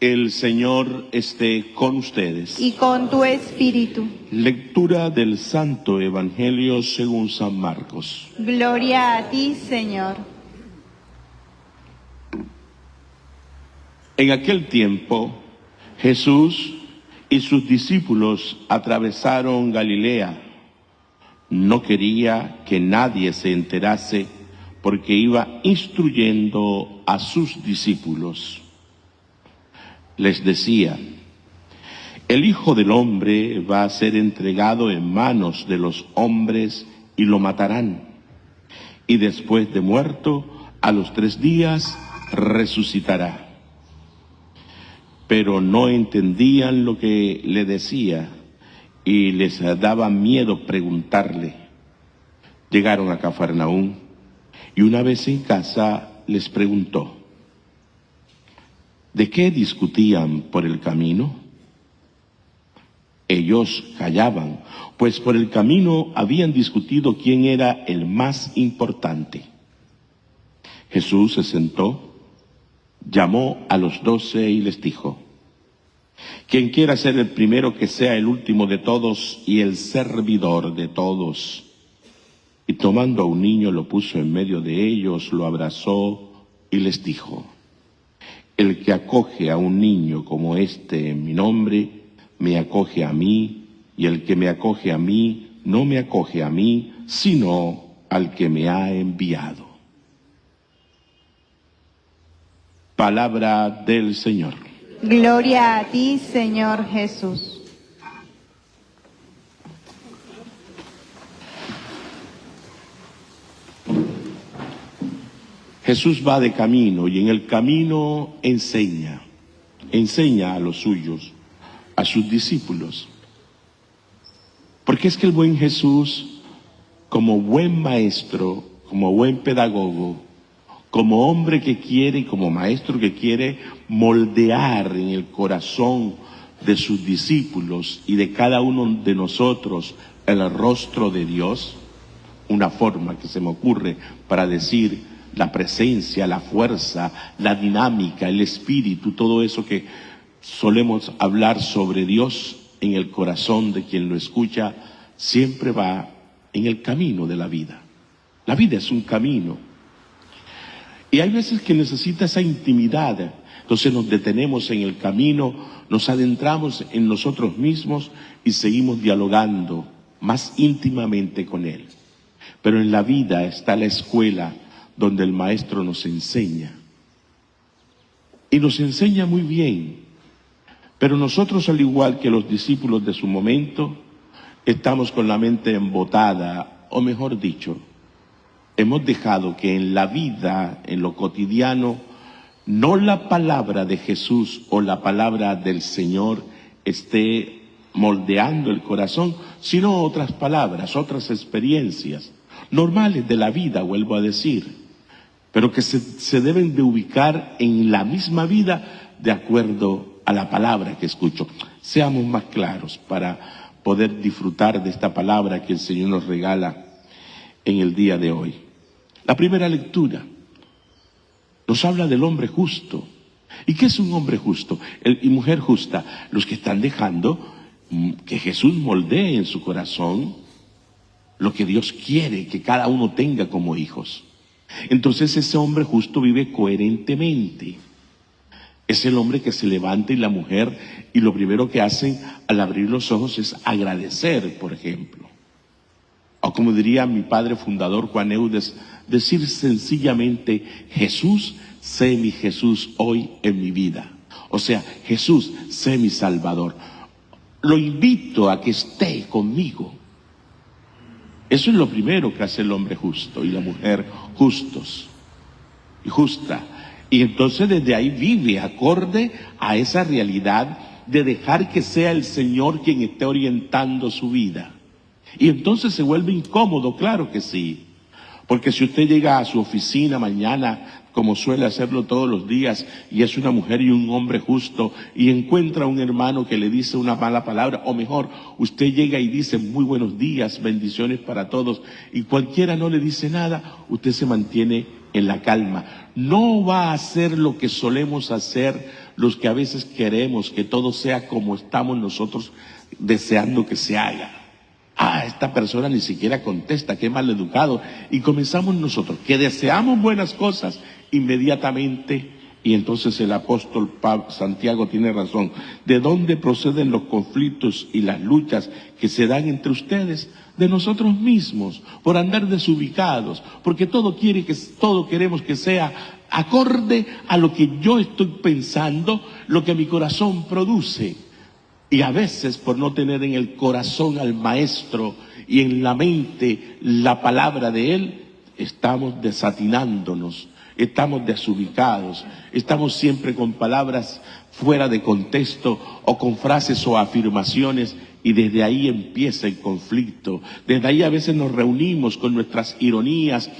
El Señor esté con ustedes. Y con tu espíritu. Lectura del Santo Evangelio según San Marcos. Gloria a ti, Señor. En aquel tiempo, Jesús y sus discípulos atravesaron Galilea. No quería que nadie se enterase porque iba instruyendo a sus discípulos. Les decía: el Hijo del Hombre va a ser entregado en manos de los hombres y lo matarán. Y después de muerto, a los 3 días resucitará. Pero no entendían lo que le decía y les daba miedo preguntarle. Llegaron a Cafarnaúm y una vez en casa les preguntó: ¿de qué discutían por el camino? Ellos callaban, pues por el camino habían discutido quién era el más importante. Jesús se sentó, llamó a los 12 y les dijo: quien quiera ser el primero, que sea el último de todos y el servidor de todos. Y tomando a un niño lo puso en medio de ellos, lo abrazó y les dijo: el que acoge a un niño como este en mi nombre, me acoge a mí, y el que me acoge a mí, no me acoge a mí, sino al que me ha enviado. Palabra del Señor. Gloria a ti, Señor Jesús. Jesús va de camino y en el camino enseña a los suyos, a sus discípulos. Porque es que el buen Jesús, como buen maestro, como buen pedagogo, como hombre que quiere y como maestro que quiere moldear en el corazón de sus discípulos y de cada uno de nosotros el rostro de Dios, una forma que se me ocurre para decir la presencia, la fuerza, la dinámica, el espíritu, todo eso que solemos hablar sobre Dios en el corazón de quien lo escucha, siempre va en el camino de la vida. La vida es un camino. Y hay veces que necesita esa intimidad. Entonces nos detenemos en el camino, nos adentramos en nosotros mismos y seguimos dialogando más íntimamente con Él. Pero en la vida está la escuela donde el maestro nos enseña. Y nos enseña muy bien. Pero nosotros, al igual que los discípulos de su momento, estamos con la mente embotada, o mejor dicho, hemos dejado que en la vida, en lo cotidiano, no la palabra de Jesús o la palabra del Señor esté moldeando el corazón, sino otras palabras, otras experiencias normales de la vida, vuelvo a decir, pero que se deben de ubicar en la misma vida de acuerdo a la palabra que escucho. Seamos más claros para poder disfrutar de esta palabra que el Señor nos regala en el día de hoy. La primera lectura nos habla del hombre justo. ¿Y qué es un hombre justo? Y mujer justa, los que están dejando que Jesús moldee en su corazón lo que Dios quiere que cada uno tenga como hijos. Entonces ese hombre justo vive coherentemente. Es el hombre que se levanta y la mujer, y lo primero que hacen al abrir los ojos es agradecer, por ejemplo. O como diría mi padre fundador Juan Eudes, decir sencillamente: Jesús, sé mi Jesús hoy en mi vida. O sea, Jesús, sé mi Salvador. Lo invito a que esté conmigo. Eso es lo primero que hace el hombre justo y la mujer justos y justa. Y entonces desde ahí vive acorde a esa realidad de dejar que sea el Señor quien esté orientando su vida. Y entonces se vuelve incómodo, claro que sí. Porque si usted llega a su oficina mañana, como suele hacerlo todos los días, y es una mujer y un hombre justo, y encuentra a un hermano que le dice una mala palabra, o mejor, usted llega y dice muy buenos días, bendiciones para todos, y cualquiera no le dice nada, usted se mantiene en la calma. No va a hacer lo que solemos hacer los que a veces queremos que todo sea como estamos nosotros deseando que se haga. Esta persona ni siquiera contesta, qué mal educado. Y comenzamos nosotros, que deseamos buenas cosas inmediatamente. Y entonces el apóstol Santiago tiene razón. ¿De dónde proceden los conflictos y las luchas que se dan entre ustedes? De nosotros mismos, por andar desubicados, porque todo queremos que sea acorde a lo que yo estoy pensando, lo que mi corazón produce. Y a veces, por no tener en el corazón al Maestro y en la mente la palabra de Él, estamos desatinándonos, estamos desubicados, estamos siempre con palabras fuera de contexto o con frases o afirmaciones, y desde ahí empieza el conflicto. Desde ahí a veces nos reunimos con nuestras ironías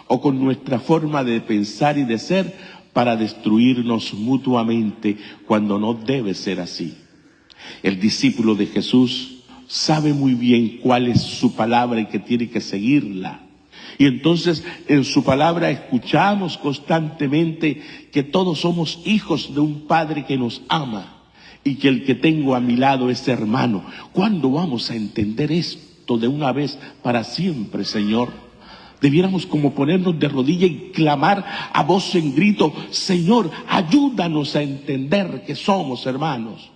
o con nuestra forma de pensar y de ser para destruirnos mutuamente, cuando no debe ser así. El discípulo de Jesús sabe muy bien cuál es su palabra y que tiene que seguirla. Y entonces en su palabra escuchamos constantemente que todos somos hijos de un Padre que nos ama y que el que tengo a mi lado es hermano. ¿Cuándo vamos a entender esto de una vez para siempre, Señor? Debiéramos como ponernos de rodilla y clamar a voz en grito: Señor, ayúdanos a entender que somos hermanos,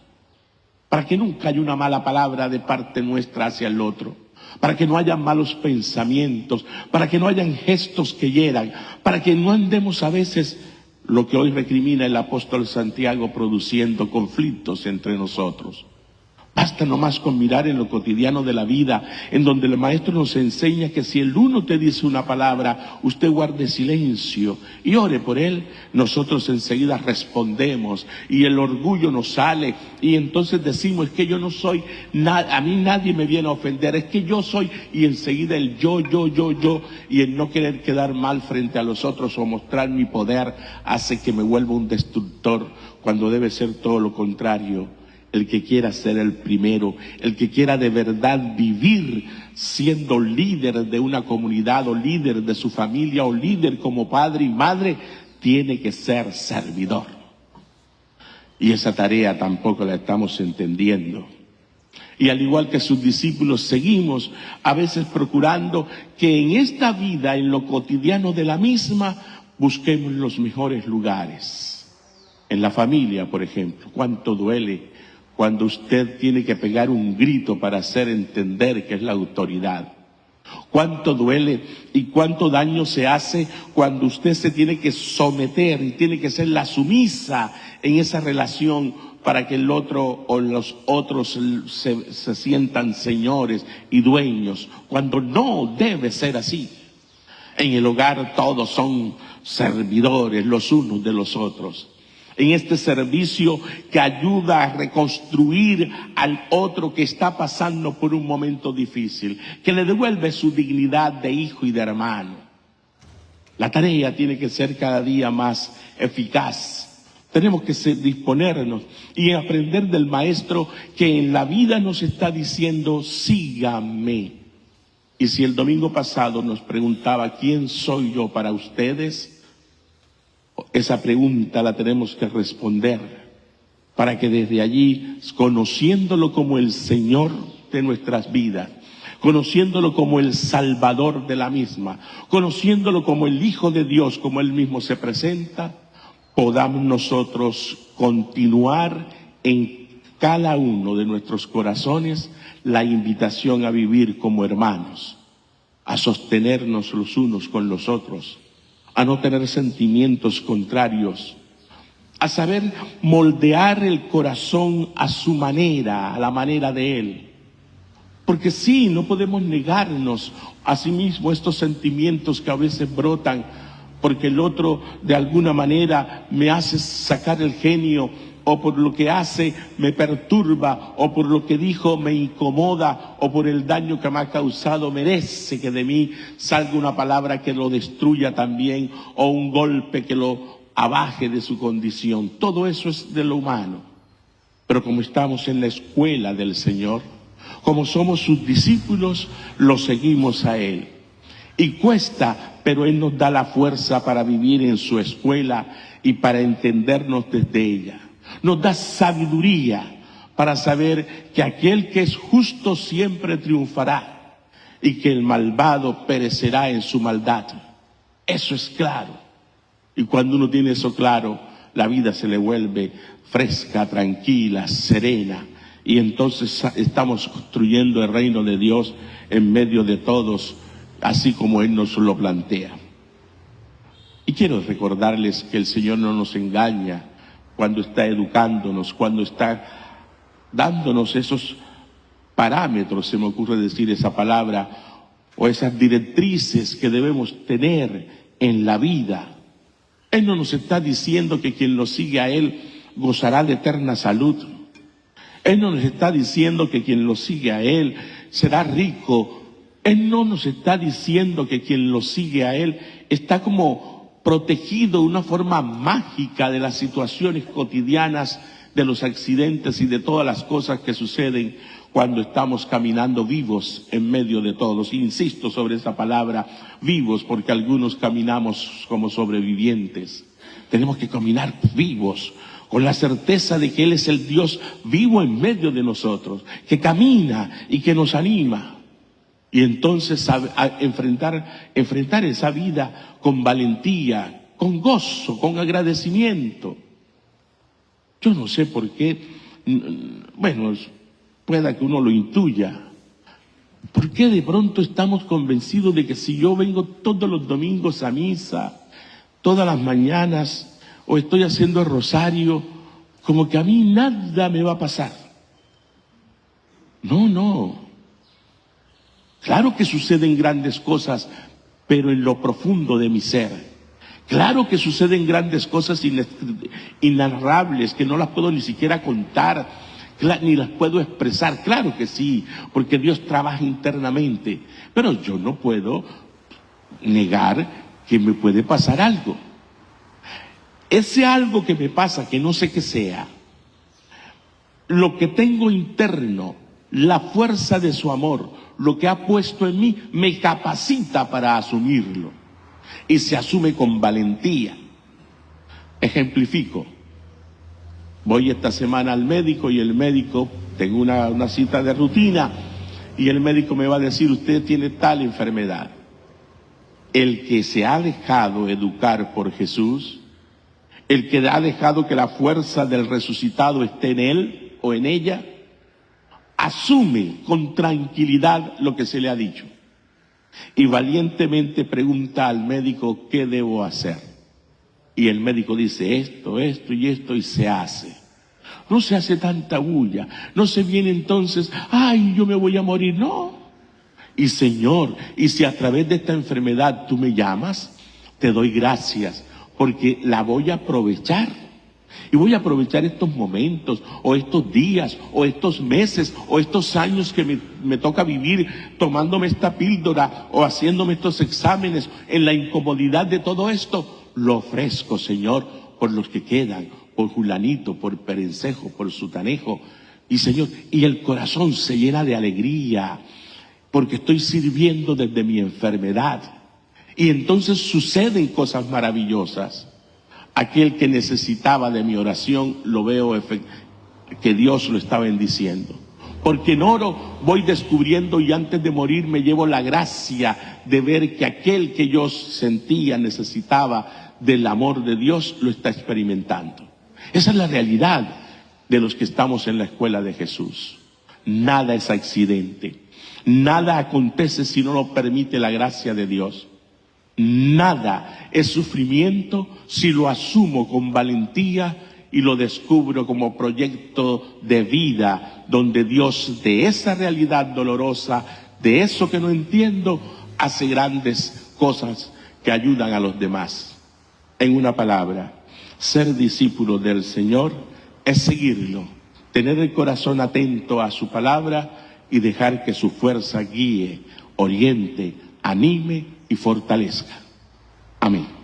para que nunca haya una mala palabra de parte nuestra hacia el otro, para que no haya malos pensamientos, para que no hayan gestos que hieran, para que no andemos a veces lo que hoy recrimina el apóstol Santiago, produciendo conflictos entre nosotros. Basta nomás con mirar en lo cotidiano de la vida, en donde el Maestro nos enseña que si el uno te dice una palabra, usted guarde silencio y ore por él. Nosotros enseguida respondemos y el orgullo nos sale y entonces decimos: es que yo no soy nada, a mí nadie me viene a ofender, es que yo soy, y enseguida el yo, y el no querer quedar mal frente a los otros o mostrar mi poder hace que me vuelva un destructor, cuando debe ser todo lo contrario. El que quiera ser el primero, el que quiera de verdad vivir siendo líder de una comunidad o líder de su familia o líder como padre y madre, tiene que ser servidor. Y esa tarea tampoco la estamos entendiendo. Y al igual que sus discípulos, seguimos a veces procurando que en esta vida, en lo cotidiano de la misma, busquemos los mejores lugares. En la familia, por ejemplo, cuánto duele cuando usted tiene que pegar un grito para hacer entender que es la autoridad. Cuánto duele y cuánto daño se hace cuando usted se tiene que someter y tiene que ser la sumisa en esa relación para que el otro o los otros se sientan señores y dueños, cuando no debe ser así. En el hogar todos son servidores los unos de los otros. En este servicio que ayuda a reconstruir al otro que está pasando por un momento difícil, que le devuelve su dignidad de hijo y de hermano. La tarea tiene que ser cada día más eficaz. Tenemos que disponernos y aprender del Maestro, que en la vida nos está diciendo: síganme. Y si el domingo pasado nos preguntaba: ¿quién soy yo para ustedes?, esa pregunta la tenemos que responder, para que desde allí, conociéndolo como el Señor de nuestras vidas, conociéndolo como el Salvador de la misma, conociéndolo como el Hijo de Dios, como Él mismo se presenta, podamos nosotros continuar en cada uno de nuestros corazones la invitación a vivir como hermanos, a sostenernos los unos con los otros, a no tener sentimientos contrarios, a saber moldear el corazón a su manera, a la manera de Él. Porque sí, no podemos negarnos a sí mismo estos sentimientos que a veces brotan, porque el otro de alguna manera me hace sacar el genio, o por lo que hace me perturba, o por lo que dijo me incomoda, o por el daño que me ha causado merece que de mí salga una palabra que lo destruya también, o un golpe que lo abaje de su condición. Todo eso es de lo humano. Pero como estamos en la escuela del Señor, como somos sus discípulos, lo seguimos a Él. Y cuesta, pero Él nos da la fuerza para vivir en su escuela y para entendernos desde ella. Nos da sabiduría para saber que aquel que es justo siempre triunfará y que el malvado perecerá en su maldad. Eso es claro. Y cuando uno tiene eso claro, la vida se le vuelve fresca, tranquila, serena. Y entonces estamos construyendo el reino de Dios en medio de todos, así como Él nos lo plantea. Y quiero recordarles que el Señor no nos engaña cuando está educándonos, cuando está dándonos esos parámetros, se me ocurre decir esa palabra, o esas directrices que debemos tener en la vida. Él no nos está diciendo que quien lo sigue a Él gozará de eterna salud. Él no nos está diciendo que quien lo sigue a Él será rico. Él no nos está diciendo que quien lo sigue a Él está como protegido de una forma mágica de las situaciones cotidianas, de los accidentes y de todas las cosas que suceden cuando estamos caminando vivos en medio de todos. Insisto sobre esa palabra, vivos, porque algunos caminamos como sobrevivientes. Tenemos que caminar vivos, con la certeza de que Él es el Dios vivo en medio de nosotros, que camina y que nos anima. Y entonces enfrentar esa vida con valentía, con gozo, con agradecimiento. Yo no sé por qué, bueno, pueda que uno lo intuya. ¿Por qué de pronto estamos convencidos de que si yo vengo todos los domingos a misa, todas las mañanas, o estoy haciendo el rosario, como que a mí nada me va a pasar? No. Claro que suceden grandes cosas, pero en lo profundo de mi ser. Claro que suceden grandes cosas inenarrables que no las puedo ni siquiera contar, ni las puedo expresar. Claro que sí, porque Dios trabaja internamente. Pero yo no puedo negar que me puede pasar algo. Ese algo que me pasa, que no sé qué sea, lo que tengo interno, la fuerza de su amor, lo que ha puesto en mí, me capacita para asumirlo. Y se asume con valentía. Ejemplifico. Voy esta semana al médico y el médico, tengo una cita de rutina, y el médico me va a decir, usted tiene tal enfermedad. El que se ha dejado educar por Jesús, el que ha dejado que la fuerza del resucitado esté en él o en ella, asume con tranquilidad lo que se le ha dicho. Y valientemente pregunta al médico, ¿qué debo hacer? Y el médico dice esto y esto, y se hace. No se hace tanta bulla, no se viene entonces, ay, yo me voy a morir, no. Y Señor, y si a través de esta enfermedad tú me llamas, te doy gracias, porque la voy a aprovechar. Y voy a aprovechar estos momentos, o estos días, o estos meses, o estos años que me toca vivir tomándome esta píldora, o haciéndome estos exámenes, en la incomodidad de todo esto. Lo ofrezco, Señor, por los que quedan, por Julanito, por Perencejo, por Sutanejo. Y Señor, y el corazón se llena de alegría, porque estoy sirviendo desde mi enfermedad. Y entonces suceden cosas maravillosas. Aquel que necesitaba de mi oración, lo veo que Dios lo está bendiciendo. Porque en oro voy descubriendo, y antes de morir me llevo la gracia de ver que aquel que yo sentía necesitaba del amor de Dios, lo está experimentando. Esa es la realidad de los que estamos en la escuela de Jesús. Nada es accidente. Nada acontece si no lo permite la gracia de Dios. Nada es sufrimiento si lo asumo con valentía y lo descubro como proyecto de vida, donde Dios de esa realidad dolorosa, de eso que no entiendo, hace grandes cosas que ayudan a los demás. En una palabra, ser discípulo del Señor es seguirlo, tener el corazón atento a su palabra y dejar que su fuerza guíe, oriente, anime y fortalezca. Amén.